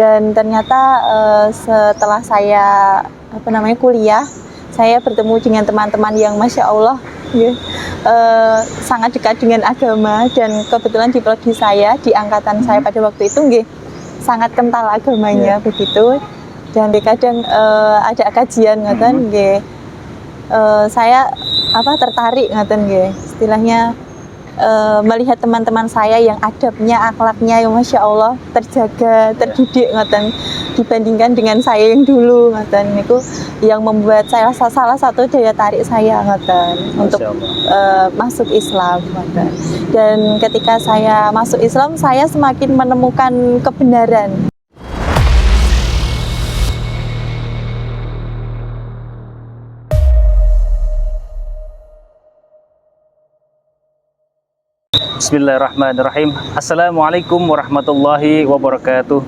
Dan ternyata setelah saya kuliah, saya bertemu dengan teman-teman yang Masya Allah sangat dekat dengan agama, dan kebetulan di prodi saya, di angkatan saya pada waktu itu sangat kental agamanya begitu. Dan kadang ada kajian ngoten saya tertarik ngoten istilahnya melihat teman-teman saya yang adabnya, akhlaknya yang Masya Allah terjaga, terdidik ngoten, dibandingkan dengan saya yang dulu ngoten, itu yang membuat saya salah satu daya tarik saya ngoten untuk masuk Islam ngoten. Dan ketika saya masuk Islam, saya semakin menemukan kebenaran. Bismillahirrahmanirrahim. Assalamualaikum warahmatullahi wabarakatuh.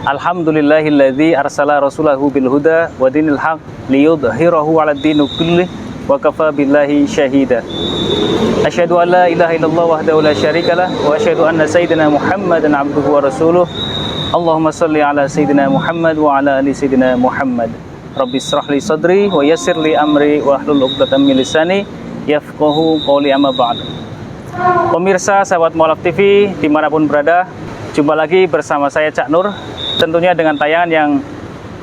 Alhamdulillahilladzi arsala rasulahu bil huda wa dinil haq liyudhhirahu 'alad dini kullih wa kafa billahi syahida. Asyhadu an la ilaha illallah wahdahu la syarikalah wa asyhadu anna sayyidina Muhammadan 'abduhu wa rasuluh. Allahumma shalli 'ala sayyidina Muhammad wa 'ala ali sayyidina Muhammad. Rabbi shrah li sadri wa yassir li amri wa hlul 'uqdatam min lisani yafqahu qawli, amma ba'd. Pemirsa sahabat Mualaf TV dimanapun berada, jumpa lagi bersama saya Cak Nur, tentunya dengan tayangan yang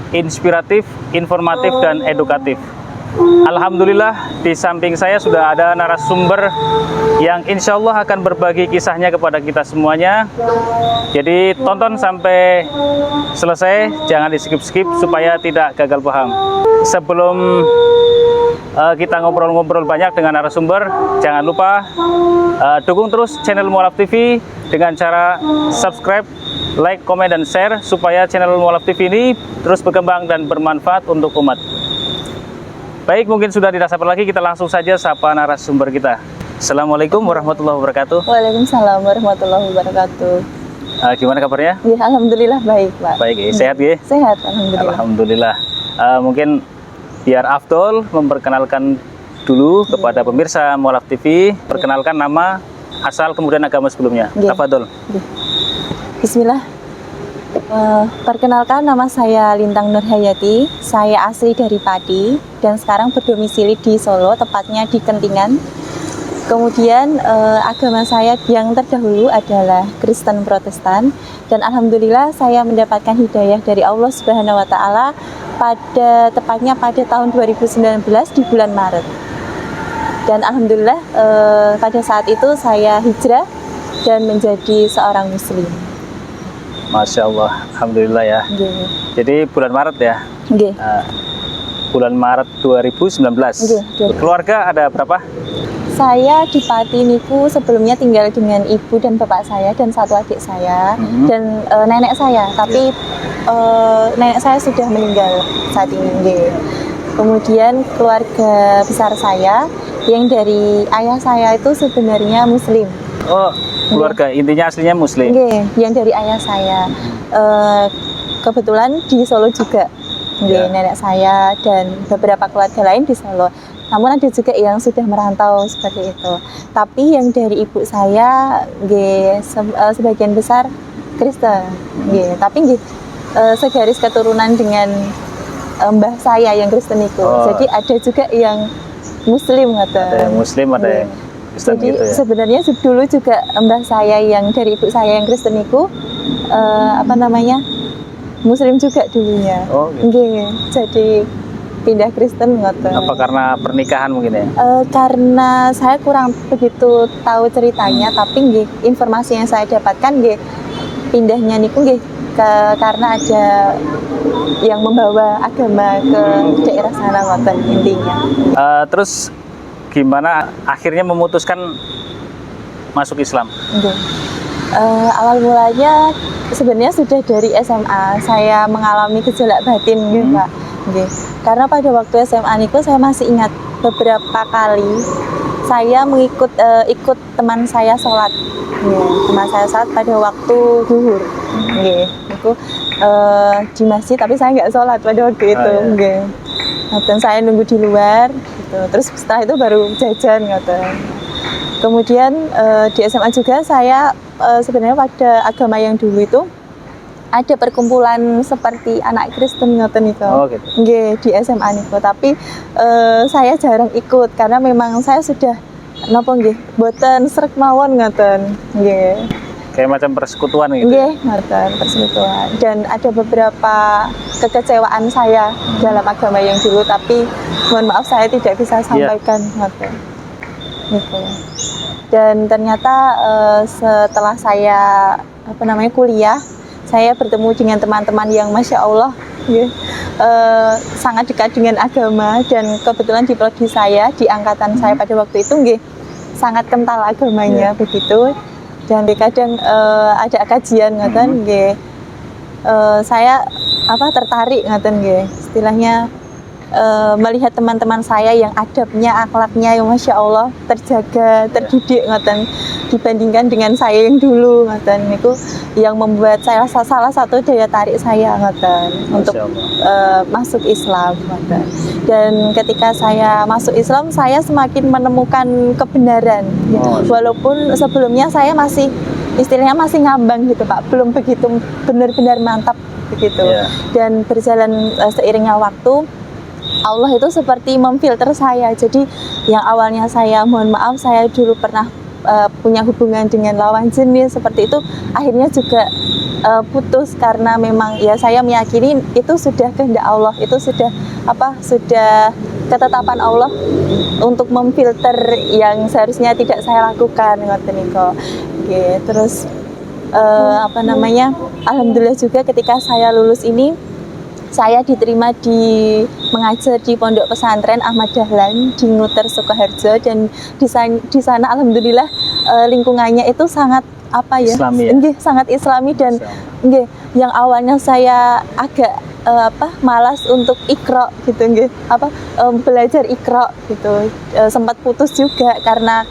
inspiratif, informatif, dan edukatif. Alhamdulillah, di samping saya sudah ada narasumber yang insya Allah akan berbagi kisahnya kepada kita semuanya. Jadi tonton sampai selesai, jangan di skip-skip supaya tidak gagal paham. Sebelum kita ngobrol-ngobrol banyak dengan narasumber, jangan lupa dukung terus channel Mualaf TV dengan cara subscribe, like, komen, dan share supaya channel Mualaf TV ini terus berkembang dan bermanfaat untuk umat. Baik, mungkin sudah tidak sabar lagi, kita langsung saja sapa narasumber kita. Assalamualaikum warahmatullahi wabarakatuh. Waalaikumsalam warahmatullahi wabarakatuh. Gimana kabarnya? Ya, alhamdulillah baik, Pak. Baik, sehat ya? Sehat, alhamdulillah. Alhamdulillah. Mungkin biar Afdol memperkenalkan dulu kepada pemirsa Mualaf TV, perkenalkan nama, asal, kemudian agama sebelumnya. Tafadhol. Bismillah. Perkenalkan, nama saya Lintang Nurhayati. Saya asli dari Pati dan sekarang berdomisili di Solo, tepatnya di Kentingan. Kemudian agama saya yang terdahulu adalah Kristen Protestan, dan alhamdulillah saya mendapatkan hidayah dari Allah Subhanahu wa taala tepatnya pada tahun 2019 di bulan Maret. Dan alhamdulillah pada saat itu saya hijrah dan menjadi seorang muslim. Masya Allah, alhamdulillah ya. Jadi bulan Maret ya. Bulan Maret 2019. Keluarga ada berapa? Saya di Pati niku sebelumnya tinggal dengan ibu dan bapak saya dan satu adik saya dan nenek saya, tapi nenek saya sudah meninggal saat ini. Kemudian keluarga besar saya yang dari ayah saya itu sebenarnya muslim. Oh, keluarga intinya aslinya muslim. Yang dari ayah saya kebetulan di Solo juga. Nenek saya dan beberapa keluarga lain di Solo. Namun ada juga yang sudah merantau seperti itu. Tapi yang dari ibu saya sebagian besar Kristen. Tapi segaris keturunan dengan mbah saya yang Kristen itu. Jadi ada juga yang muslim Ada yang muslim, ada yang Kristen. Jadi gitu ya? Sebenarnya dulu juga mbah saya yang dari ibu saya yang Kristen itu muslim juga dulunya. Jadi pindah Kristen ngoten. Apa karena pernikahan mungkin ya? Karena saya kurang begitu tahu ceritanya, tapi informasi yang saya dapatkan pindahnya niku karena ada yang membawa agama ke daerah sana ngoten intinya. Terus gimana akhirnya memutuskan masuk Islam? Awal mulanya sebenarnya sudah dari SMA saya mengalami gejolak batin Pak. Karena pada waktu SMA niku saya masih ingat beberapa kali saya ikut teman saya sholat. Teman saya sholat pada waktu zuhur. Itu di masjid, tapi saya nggak sholat pada waktu itu. Dan saya nunggu di luar. Gitu. Terus setelah itu baru jajan. Gitu. Kemudian di SMA juga saya sebenarnya pada agama yang dulu itu ada perkumpulan seperti anak Kristen ngoten niku. Oh gitu. Nggih, di SMA niku. Tapi saya jarang ikut karena memang saya sudah napa nggih, boten sreg mawon ngoten. Nggih. Kayak macam persekutuan gitu. Nggih, ngoten persekutuan. Dan ada beberapa kekecewaan saya dalam agama yang dulu, tapi mohon maaf saya tidak bisa sampaikan ngoten. Gitu. Dan ternyata setelah saya kuliah, saya bertemu dengan teman-teman yang masya Allah sangat dekat dengan agama, dan kebetulan di prodi saya, di angkatan saya pada waktu itu sangat kental agamanya begitu. Dan kadang ada kajian ngoten saya tertarik ngoten istilahnya melihat teman-teman saya yang adabnya, akhlaknya yang masya Allah terjaga, terdidik ngoten, dibandingkan dengan saya yang dulu ngoten, itu yang membuat saya salah satu daya tarik saya ngoten untuk masuk Islam ngoten. Dan ketika saya masuk Islam, saya semakin menemukan kebenaran walaupun sebelumnya saya masih istilahnya masih ngambang gitu Pak, belum begitu benar-benar mantap begitu. Dan berjalan seiringnya waktu, Allah itu seperti memfilter saya. Jadi yang awalnya saya, mohon maaf, saya dulu pernah punya hubungan dengan lawan jenis seperti itu, akhirnya juga putus karena memang ya saya meyakini itu sudah kehendak Allah, itu sudah sudah ketetapan Allah untuk memfilter yang seharusnya tidak saya lakukan ngoten niku. Terus alhamdulillah juga ketika saya lulus ini, saya diterima mengajar di Pondok Pesantren Ahmad Dahlan di Nguter Sukoharjo, dan di sana alhamdulillah lingkungannya itu sangat Islami, sangat Islami, dan yang awalnya saya agak malas untuk ikra gitu belajar ikra gitu, sempat putus juga karena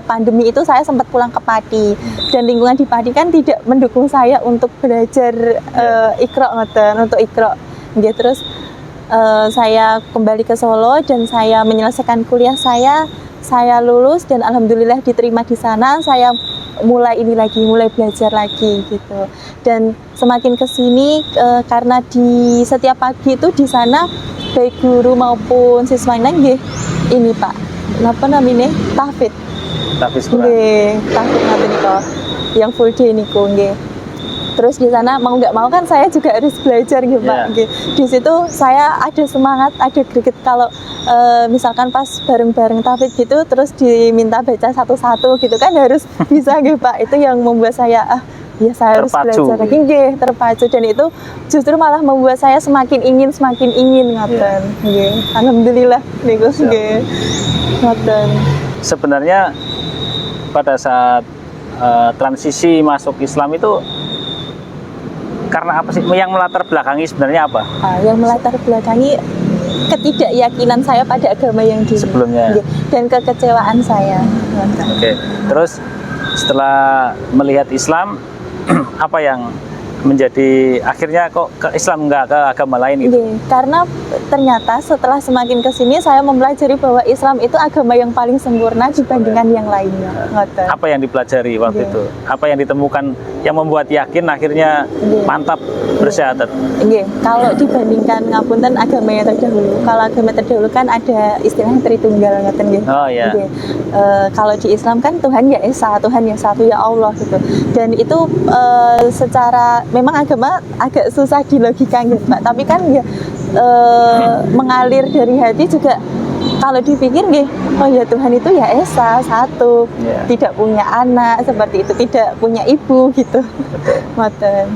pandemi itu saya sempat pulang ke Pati, dan lingkungan di Pati kan tidak mendukung saya untuk belajar ikra untuk ikra. Terus saya kembali ke Solo dan saya menyelesaikan kuliah saya lulus dan alhamdulillah diterima di sana. Saya mulai belajar lagi gitu. Dan semakin kesini karena di setiap pagi itu di sana baik guru maupun siswanya ini Pak, tahfidz. Tahfidz ngoten niku, yang full day niku nggih. Terus di sana mau nggak mau kan saya juga harus belajar Pak. Di situ saya ada semangat, ada greget kalau misalkan pas bareng-bareng tahfidz gitu terus diminta baca satu-satu gitu kan harus bisa Pak. Itu yang membuat saya saya harus belajar lagi terpacu, dan itu justru malah membuat saya semakin ingin ngoten. Alhamdulillah niku ngoten. Sebenarnya pada saat transisi masuk Islam itu karena apa sih yang melatar belakangi sebenarnya apa? Yang melatar belakangi ketidakyakinan saya pada agama yang dulu sebelumnya dan kekecewaan saya. Terus setelah melihat Islam apa yang menjadi akhirnya kok ke Islam nggak ke agama lain itu? Karena ternyata setelah semakin kesini saya mempelajari bahwa Islam itu agama yang paling sempurna dibandingkan yang lainnya. Apa yang dipelajari waktu itu? Apa yang ditemukan yang membuat yakin akhirnya mantap bersyahadat? Kalau dibandingkan ngapunten agama yang terdahulu, kalau agama terdahulu kan ada istilahnya Tritunggal ngoten nggih. Kalau di Islam kan Tuhan ya Esa, Tuhan yang satu ya Allah gitu. Dan itu secara memang agama agak susah dilogikakan Pak, tapi kan mengalir dari hati juga. Kalau dipikir oh ya Tuhan itu ya Esa, satu, tidak punya anak seperti itu, tidak punya ibu gitu. Ngoten.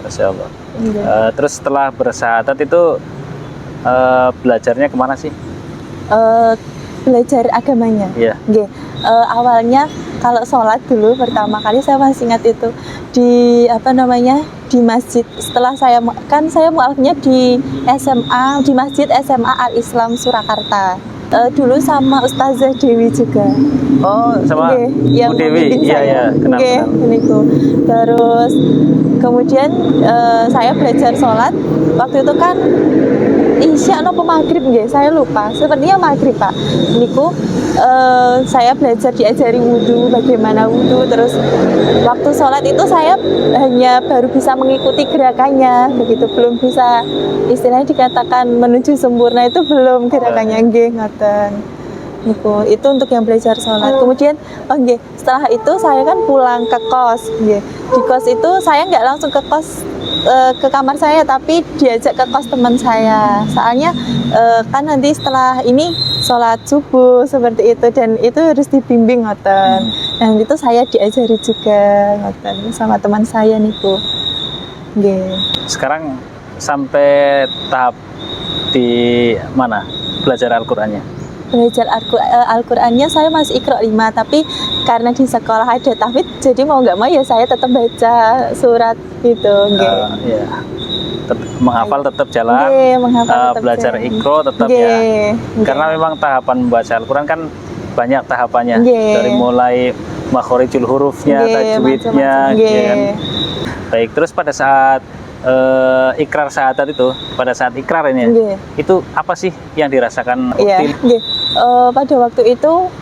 Masya Allah. Terus setelah bersyahadat itu belajarnya kemana sih? Belajar agamanya. Awalnya kalau sholat dulu pertama kali saya masih ingat itu di di masjid. Setelah saya mualafnya di SMA, di Masjid SMA Al Islam Surakarta. dulu sama Ustazah Dewi juga. Oh, sama Nggih, yang Bu Dewi. membimbing Iya, saya. iya, kenal. Nggih, niku. Terus kemudian saya belajar sholat waktu itu kan Isya nopo maghrib nggih, saya lupa. Sepertinya maghrib, Pak. Niku saya belajar diajari wudhu, bagaimana wudhu. Terus waktu sholat itu saya hanya baru bisa mengikuti gerakannya, begitu belum bisa istilahnya dikatakan menuju sempurna, itu belum gerakannya nggih ngoten. Niku, itu untuk yang belajar sholat. Kemudian, setelah itu saya kan pulang ke kos. Nggih. Di kos itu saya nggak langsung ke kos, ke kamar saya, tapi diajak ke kos teman saya. Soalnya kan nanti setelah ini sholat subuh seperti itu, dan itu harus dibimbing ngoten. Dan itu saya diajari juga ngoten sama teman saya niku. Nggih. Sekarang sampai tahap di mana belajar Al-Qur'annya? Belajar Al-Qur'annya saya masih Iqra 5, tapi karena di sekolah ada tahfidz, jadi mau nggak mau ya saya tetap baca surat gitu. Iya. Menghafal tetap jalan, menghafal tetap belajar jalan. Iqra tetap ya. Karena memang tahapan membaca Al-Qur'an kan banyak tahapannya, dari mulai makhorijul hurufnya, tajwidnya, kan. Baik, terus pada saat ikrar syahadat itu, pada saat ikrar ini itu apa sih yang dirasakan Ukti? Pada waktu itu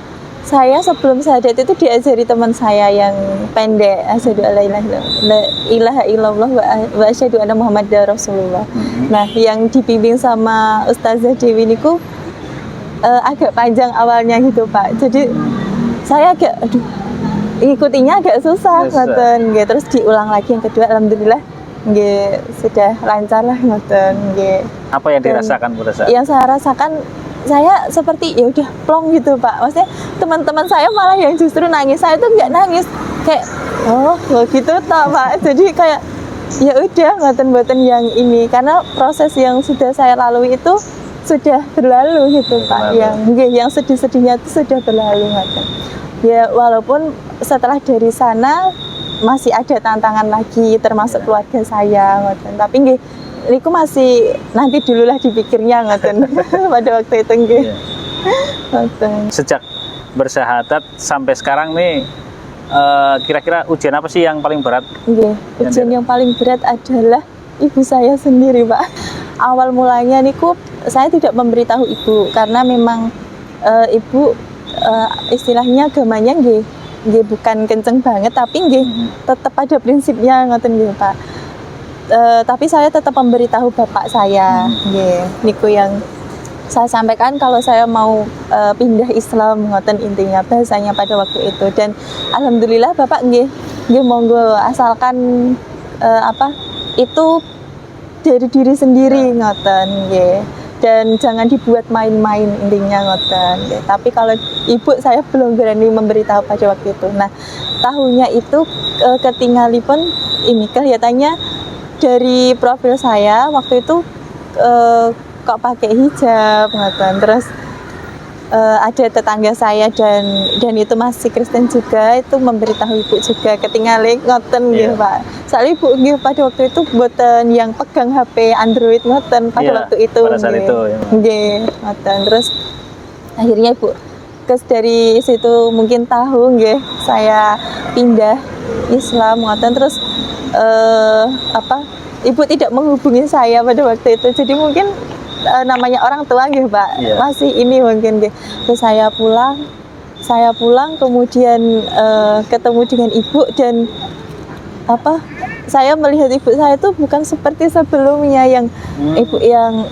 saya sebelum syahadat itu diajari teman saya yang pendek, asyhadu alla ilaha illallah wa asyhadu anna muhammadar rasulullah. Nah, yang dibimbing sama Ustazah Dewi niku agak panjang awalnya gitu, Pak. Jadi saya agak ngikutinya agak susah ngoten nggih. Terus diulang lagi yang kedua, alhamdulillah nggih sudah lancar lah ngoten nggih. Apa yang dirasakan pada saat? Yang saya rasakan, saya seperti ya udah plong gitu, Pak. Maksudnya teman-teman saya malah yang justru nangis, saya tuh nggak nangis, kayak oh gitu toh, Pak. Jadi kayak ya udah ngoten-ngoten yang ini, karena proses yang sudah saya lalui itu sudah berlalu gitu, Pak. Yang sedih-sedihnya itu sudah berlalu ngoten. Ya walaupun setelah dari sana masih ada tantangan lagi, termasuk keluarga saya ngoten. Tapi nggih niku masih nanti dululah dipikirnya ngoten. Pada waktu itu nggih. Ngoten. Sejak bersyahadat sampai sekarang nih kira-kira ujian apa sih yang paling berat? Nggih, ujian yang paling berat adalah ibu saya sendiri, Pak. Awal mulanya niku saya tidak memberitahu ibu karena memang ibu istilahnya agamanya nggih bukan kenceng banget, tapi nggih tetap ada prinsipnya ngoten nggih, Pak. Tapi saya tetap memberitahu bapak saya, nggih. Niku yang saya sampaikan kalau saya mau pindah Islam ngoten intinya bahasanya pada waktu itu. Dan alhamdulillah bapak nggih monggo asalkan itu dari diri sendiri ngoten nggih. Dan jangan dibuat main-main intinya ngoten. Tapi kalau ibu saya belum berani memberitahu pada waktu itu. Nah, tahunya itu ketinggalipun ini kelihatannya dari profil saya waktu itu kok pakai hijab ngoten. Terus ada tetangga saya dan itu masih Kristen juga, itu memberitahu ibu juga ketinggalan ngoten nggih, Pak. Soalnya ibu nggih pada waktu itu boten yang pegang HP Android ngoten pada waktu itu. Pada saat itu ya. Nggih, ngoten. Terus akhirnya ibu dari situ mungkin tahu nggih saya pindah Islam ngoten. Terus ibu tidak menghubungi saya pada waktu itu. Jadi mungkin namanya orang tua nggih, Pak. Masih ini mungkin nggih. Terus saya pulang kemudian ketemu dengan ibu, dan saya melihat ibu saya itu bukan seperti sebelumnya yang ibu yang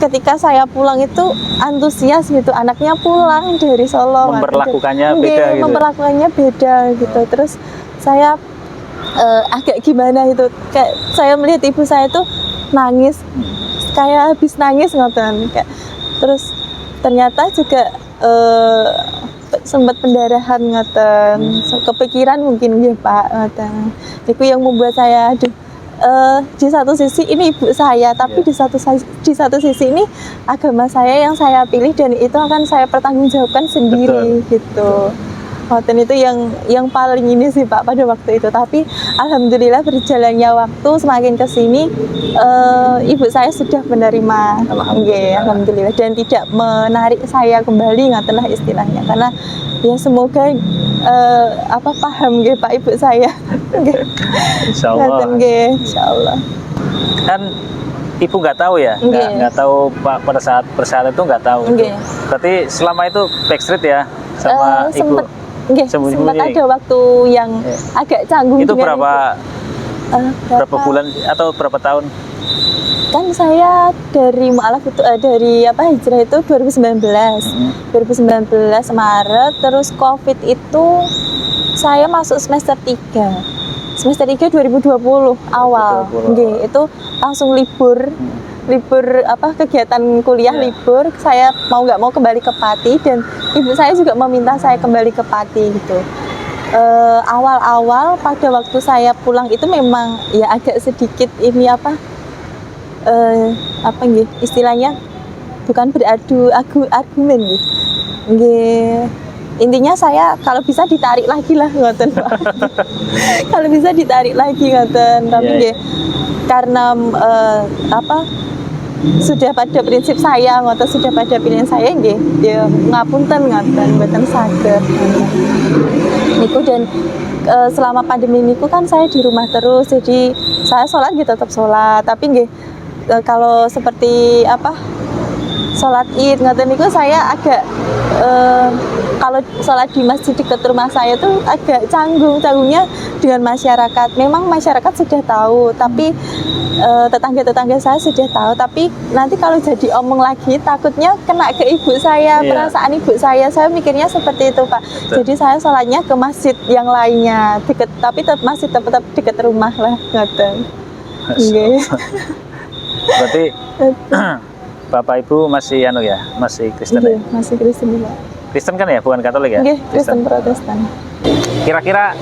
ketika saya pulang itu antusias gitu, anaknya pulang dari Solo memperlakukannya beda gitu. Memperlakukannya beda gitu. Terus saya agak gimana itu, kayak saya melihat ibu saya itu nangis, kayak habis nangis ngoten. Terus ternyata juga sempat pendarahan ngoten. Kepikiran mungkin nggih, Pak ngoten. Itu yang membuat saya di satu sisi ini ibu saya, tapi di satu sisi ini agama saya yang saya pilih, dan itu akan saya pertanggungjawabkan sendiri gitu. Ngoten itu yang paling ini sih Pak pada waktu itu. Tapi alhamdulillah berjalannya waktu semakin ke sini ibu saya sudah menerima. Nggih, alhamdulillah, dan tidak menarik saya kembali ngoten lah istilahnya. Karena ya semoga paham nggih Pak ibu saya. Nggih. Insyaallah. Ngoten nggih, insyaallah. Kan ibu nggak tahu ya, nggak tahu Pak pada saat persalinan itu nggak tahu. Berarti selama itu backstreet ya sama ibu. Sempat ada waktu yang agak canggung. Itu berapa bulan atau berapa tahun? Kan saya dari mualaf itu dari hijrah itu 2019. 2019 Maret, terus Covid itu saya masuk semester 3. Semester 3 2020 awal. Nggih, itu langsung libur kegiatan kuliah libur. Saya mau nggak mau kembali ke Pati, dan ibu saya juga meminta saya kembali ke Pati gitu. Awal-awal pada waktu saya pulang itu memang ya agak sedikit ini istilahnya bukan beradu argumen gitu. Nggih. Intinya saya kalau bisa ditarik lagi lah ngoten Pak. Kalau bisa ditarik lagi ngoten, tapi nggih karena sudah pada prinsip saya ngoten, sudah pada pilihan saya nggih ya ngapunten ngoten mboten saged niku. Dan selama pandemi niku kan saya di rumah terus, jadi saya sholat gitu tetap sholat, tapi nggih kalau seperti sholat Id ngoten niku saya agak kalau sholat di masjid dekat rumah saya tuh agak canggungnya dengan masyarakat. Memang masyarakat sudah tahu, tapi tetangga-tetangga saya sudah tahu, tapi nanti kalau jadi omong lagi takutnya kena ke ibu saya, perasaan ibu saya mikirnya seperti itu Pak. Jadi saya sholatnya ke masjid yang lainnya dekat, tapi masih tetap dekat rumah lah ngoten. Berarti Bapak Ibu masih masih Kristen ya? Masih Kristen Pak. Kristen kan ya, bukan Katolik ya? Nggih, Kristen Protestan. Kira-kira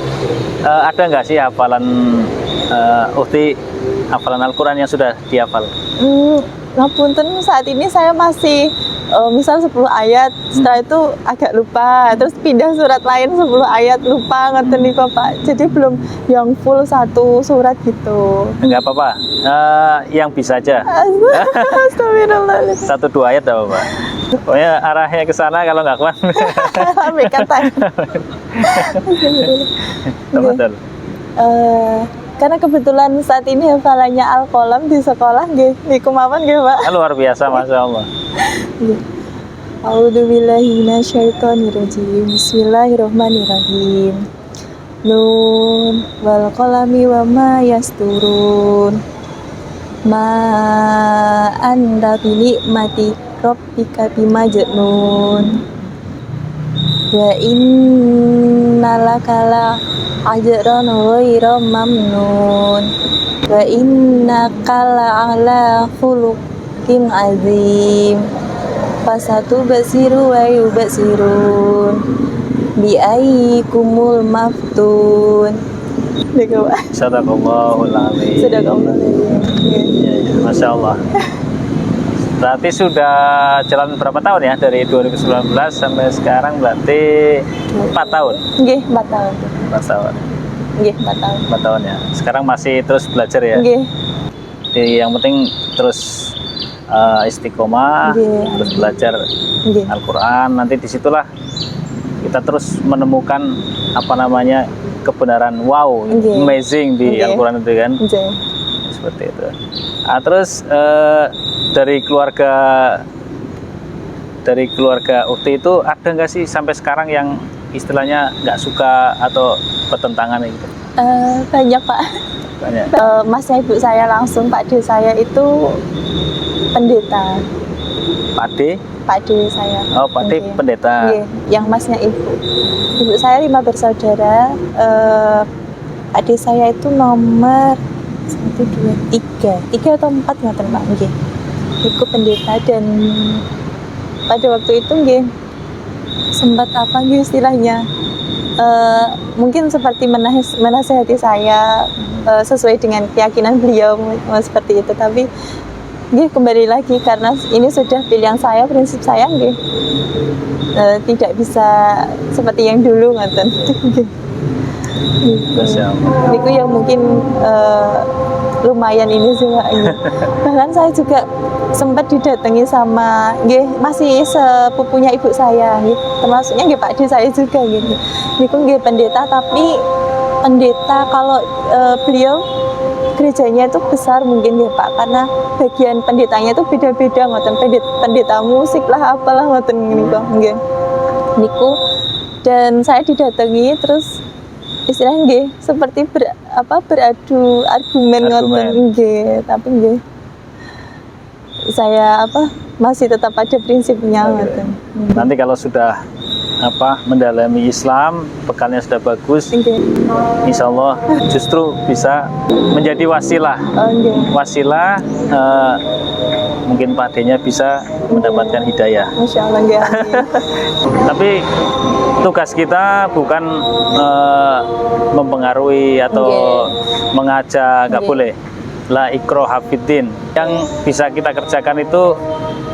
ada nggak sih hafalan hafalan Al-Quran yang sudah dihafal? Ngapunten, saat ini saya masih misal 10 ayat, setelah itu agak lupa, terus pindah surat lain 10 ayat lupa ngoten niku Pak. Jadi belum yang full satu surat gitu. Enggak apa-apa. Yang bisa aja. Astagfirullah. 1-2 ayat enggak apa-apa. Pokoknya arahnya ke sana, kalau nggak kuat. Ambil kata. Betul. Karena kebetulan saat ini hafalannya Al-Qalam di sekolah nggih niku mawon nggih Pak. Luar biasa, Masya Allah. A'udzubillahi minasyaitonirrajim. Bismillahirrahmanirrahim. Nun wal qalami wa ma yasturun. Ma anta bi ni'mati rabbika bimajnun. Wa innalaka la ajran ghairu mamnun. Wa innaka la'ala khuluqin azim. Fasatu basiru wa yubasirun bi ayyikumul maftun. Sadaqallahul azim. Sadaqallahul azim. Masya Allah. Berarti sudah jalan berapa tahun ya, dari 2019 sampai sekarang, berarti 4 tahun? Nggih, 4 tahun. 4 tahun. Nggih, 4 tahun. 4 tahun ya. Sekarang masih terus belajar ya? Nggih. Jadi yang penting terus istiqomah, terus belajar Al-Quran. Nanti disitulah kita terus menemukan kebenaran amazing di Al-Quran itu kan. Seperti itu. Terus dari keluarga Ukti itu ada nggak sih sampai sekarang yang istilahnya nggak suka atau bertentangan gitu? Banyak Pak. Banyak. Masnya ibu saya langsung, Pak D saya itu pendeta. Pak D? Pak D saya. Oh, Pak D pendeta. Yang masnya ibu. Ibu saya 5 bersaudara. Pak D saya itu nomor 1, 2, 3 atau 4 ngoten Pak. Nggih. Iku pendeta, dan pada waktu itu nggih sempat istilahnya mungkin seperti menasehati saya sesuai dengan keyakinan beliau seperti itu, tapi nggih kembali lagi karena ini sudah pilihan saya, prinsip saya nggih. Tidak bisa seperti yang dulu ngoten. Masya Allah. Niku yang mungkin lumayan ini sih Pak. Bahkan saya juga sempat didatangi sama masih sepupunya ibu saya termasuknya Pak D saya juga gitu. Niku pendeta, tapi pendeta kalau beliau gerejanya itu besar mungkin Pak, karena bagian pendetanya itu beda-beda ngoten, pendeta musik lah apalah ngoten niku. Dan saya didatangi terus istilahnya seperti beradu argumen ngoten tapi saya masih tetap ada prinsipnya ngoten. Nanti kalau sudah mendalami Islam, bekalnya sudah bagus, insya Allah justru bisa menjadi wasilah. Wasilah mungkin Pak D-nya bisa mendapatkan hidayah. Masya Allah, amin. Tapi tugas kita bukan mempengaruhi atau mengajak, nggak boleh. La ikraha fiddin. Yang bisa kita kerjakan itu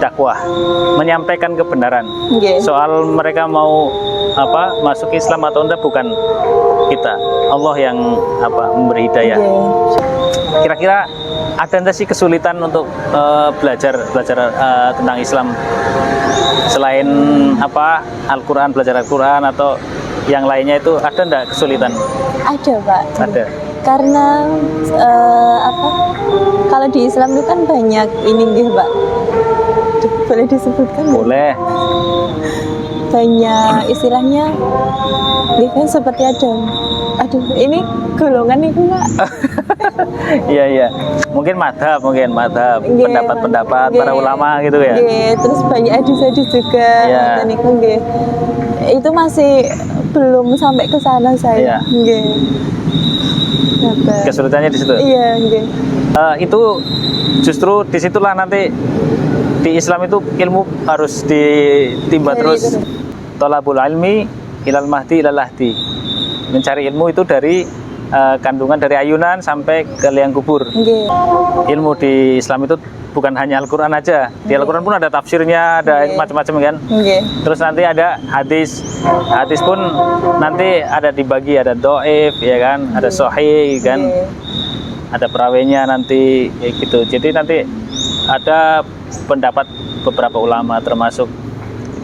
dakwah, menyampaikan kebenaran. Soal mereka mau masuk Islam atau enggak bukan kita, Allah yang memberi hidayah. Kira-kira ada enggak sih kesulitan untuk belajar tentang Islam selain Al-Quran, belajar Al-Quran atau yang lainnya itu ada enggak kesulitan? Ada Pak. Ada. Karena kalau di Islam itu kan banyak ini Pak. Boleh disebutkan? Boleh. Banyak istilahnya kan seperti ini golongan itu Pak. Iya. Mungkin madhab, pendapat-pendapat para ulama gitu ya. Terus banyak hadis-hadis juga. Dan itu masih belum sampai ke sana saya. Kesulitannya di situ. Iya. Itu justru disitulah nanti di Islam itu ilmu harus ditimba terus. Thalabul ilmi ilal mahdi ilal lahdi. Mencari ilmu itu dari kandungan dari ayunan sampai ke liang kubur. Ilmu di Islam itu bukan hanya Al-Quran aja. Di Al-Quran pun ada tafsirnya, ada macam-macam kan. Terus nanti ada hadis. Hadis pun nanti ada dibagi, ada do'if ya kan, ada sahih kan. Ada perawainya nanti gitu. Jadi nanti ada pendapat beberapa ulama, termasuk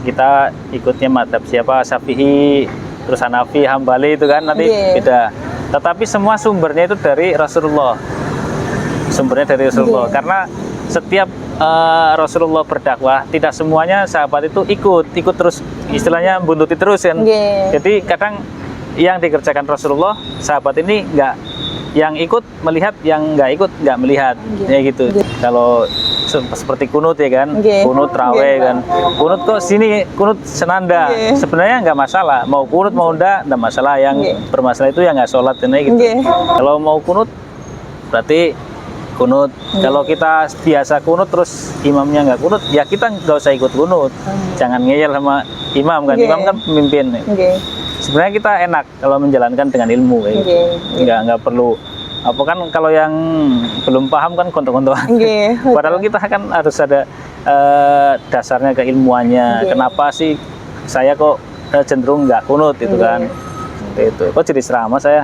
kita ikutnya madhab siapa, Syafi'i, terus Hanafi, Hambali itu kan nanti beda. Tetapi semua sumbernya itu dari Rasulullah. Sumbernya dari Rasulullah. Karena setiap Rasulullah berdakwah, tidak semuanya sahabat itu ikut terus, istilahnya buntuti terus kan. Jadi kadang yang dikerjakan Rasulullah, sahabat ini enggak, yang ikut melihat, yang nggak ikut nggak melihat, ya gitu. Kalau seperti kunut ya kan, kunut raweh kan, kunut kok sini kunut senanda, sebenarnya nggak masalah, mau kunut mau nggak masalah. Yang bermasalah itu yang nggak sholat ini gitu. Kalau mau kunut berarti kunut. Kalau kita biasa kunut terus imamnya nggak kunut, ya kita nggak usah ikut kunut. Jangan ngeyel sama imam kan, imam kan pemimpin. Sebenarnya kita enak kalau menjalankan dengan ilmu, nggak perlu kan kalau yang belum paham kan kontok-kontokan. Padahal kita kan harus ada dasarnya, keilmuannya. Kenapa sih saya kok cenderung nggak kunut itu kan? Seperti itu. Kok jadi ceramah saya?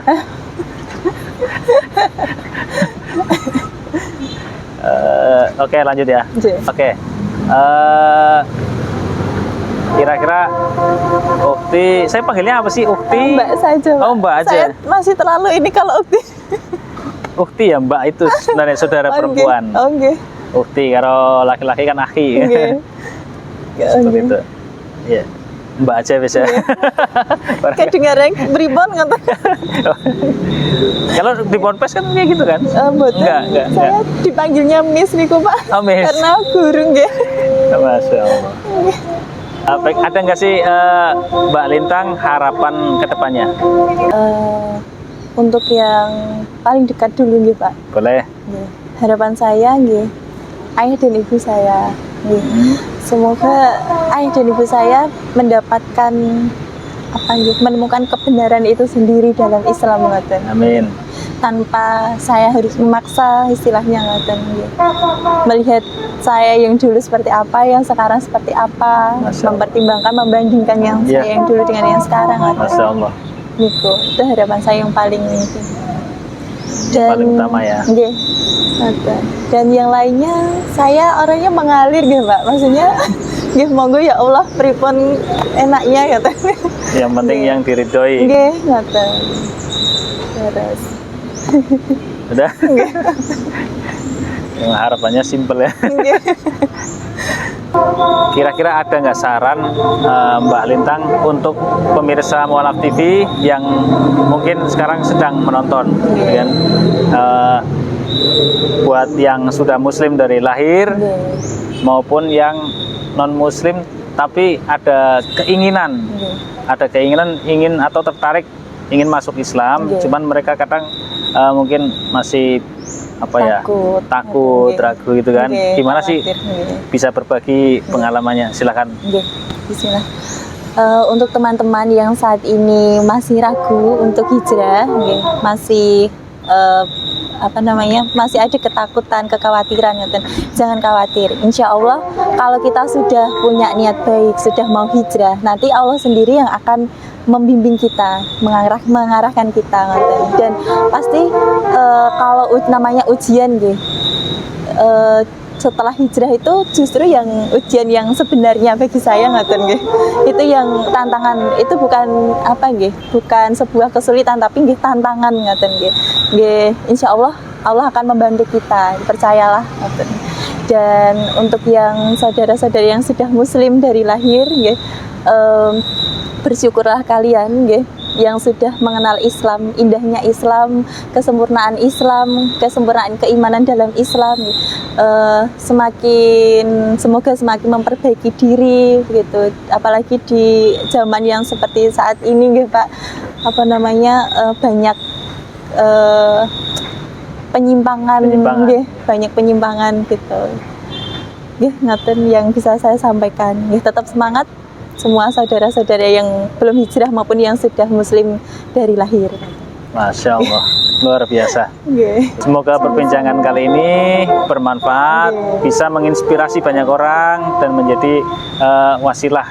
Oke, lanjut ya. Oke. Kira-kira Ukti, saya panggilnya apa sih? Ukti? Mbak saja. Oh, Mbak aja. Saya masih terlalu ini kalau Ukti. Ukti ya, Mbak itu sebenarnya saudara perempuan. Ukti, kalau laki-laki kan akhi. Seperti itu. Iya. Mbak aja bisa. Kayak dengarnya beribon kata. Kalau di Ponpes kan kayak gitu kan? Enggak. Saya dipanggilnya Miss niku Pak. Oh, Miss. Karena guru nggih. Masya Allah. Ada nggak sih Mbak Lintang harapan ke depannya? Untuk yang paling dekat dulu nggih Pak. Boleh. Harapan saya nggih, ayah dan ibu saya. Semoga ayah dan ibu saya mendapatkan menemukan kebenaran itu sendiri dalam Islam. Amin. tanpa saya harus memaksa istilahnya ngoten nggih. Melihat saya yang dulu seperti apa, yang sekarang seperti apa, Masya Allah. mempertimbangkan, membandingkan yang Iya. saya yang dulu dengan yang sekarang ngoten. Masya Allah. Niku, itu harapan saya yang paling penting. Paling utama ya. Nggih, ngoten. Dan yang lainnya saya orangnya mengalir nggih, Mbak. Maksudnya nggih monggo ya Allah pripun enaknya ngoten. Yang penting Nggih. yang diridhoi. Nggih, ngoten. Terus Udah. Yang harapannya simpel ya. nggih. Kira-kira ada nggak saran Mbak Lintang untuk pemirsa Mualaf TV yang mungkin sekarang sedang menonton, gitu kan? Buat yang sudah Muslim dari lahir Nggih. maupun yang non Muslim tapi ada keinginan, ingin atau tertarik ingin masuk Islam, Nggih. cuman mereka kadang mungkin masih takut, Nggih. ragu gitu kan. Nggih, Gimana sih khawatir, nggih. bisa berbagi pengalamannya? Silakan. Nggih, bismillah. Untuk teman-teman yang saat ini masih ragu untuk hijrah, nggih, masih masih ada ketakutan, kekhawatiran, ngoten. Jangan khawatir. Insya Allah kalau kita sudah punya niat baik, sudah mau hijrah, nanti Allah sendiri yang akan membimbing kita, mengarahkan kita, ngoten. Dan pasti kalau namanya ujian, nggih, setelah hijrah itu justru yang ujian yang sebenarnya bagi saya, ngoten nggih. Itu yang tantangan, itu bukan bukan sebuah kesulitan tapi nggih tantangan, ngoten nggih. Nggih, insya Allah Allah akan membantu kita, percayalah, ngoten. Dan untuk yang saudara-saudari yang sudah Muslim dari lahir, nggih, bersyukurlah kalian, nggih, yang sudah mengenal Islam, indahnya Islam, kesempurnaan keimanan dalam Islam. Semoga semakin memperbaiki diri gitu, apalagi di zaman yang seperti saat ini, nggih, Pak, banyak penyimpangan. Nggih, banyak penyimpangan gitu. Nggih, ngoten yang bisa saya sampaikan. Nggih, tetap semangat semua saudara-saudara yang belum hijrah maupun yang sudah Muslim dari lahir. Masya Allah, luar biasa. Nggih. Semoga perbincangan kali ini bermanfaat, bisa menginspirasi banyak orang dan menjadi wasilah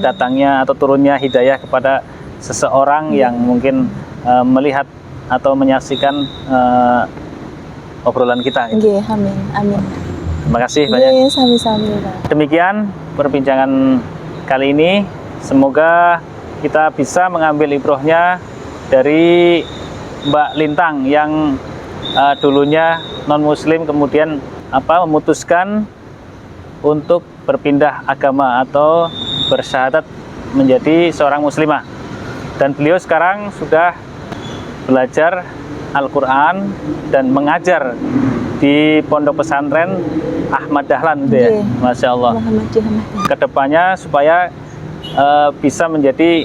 datangnya atau turunnya hidayah kepada seseorang yang mungkin melihat atau menyaksikan obrolan kita. Nggih, amin, amin. Terima kasih banyak. Nggih, sami-sami, Pak. Demikian perbincangan kali ini. Semoga kita bisa mengambil ibrohnya dari Mbak Lintang yang dulunya non Muslim, kemudian memutuskan untuk berpindah agama atau bersyahadat menjadi seorang muslimah, dan beliau sekarang sudah belajar Al-Quran dan mengajar di pondok pesantren Ahmad Dahlan, gitu ya. Masya Allah. Kedepannya supaya bisa menjadi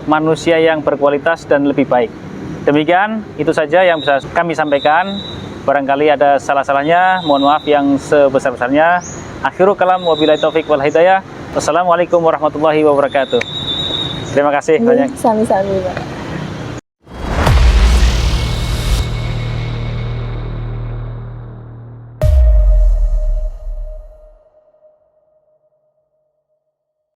manusia yang berkualitas dan lebih baik. Demikian, itu saja yang bisa kami sampaikan. Barangkali ada salah-salahnya, mohon maaf yang sebesar-besarnya. Akhirul kalam, wabillahi taufik wal hidayah. Wassalamualaikum warahmatullahi wabarakatuh. Terima kasih banyak. Sami-sami, Pak.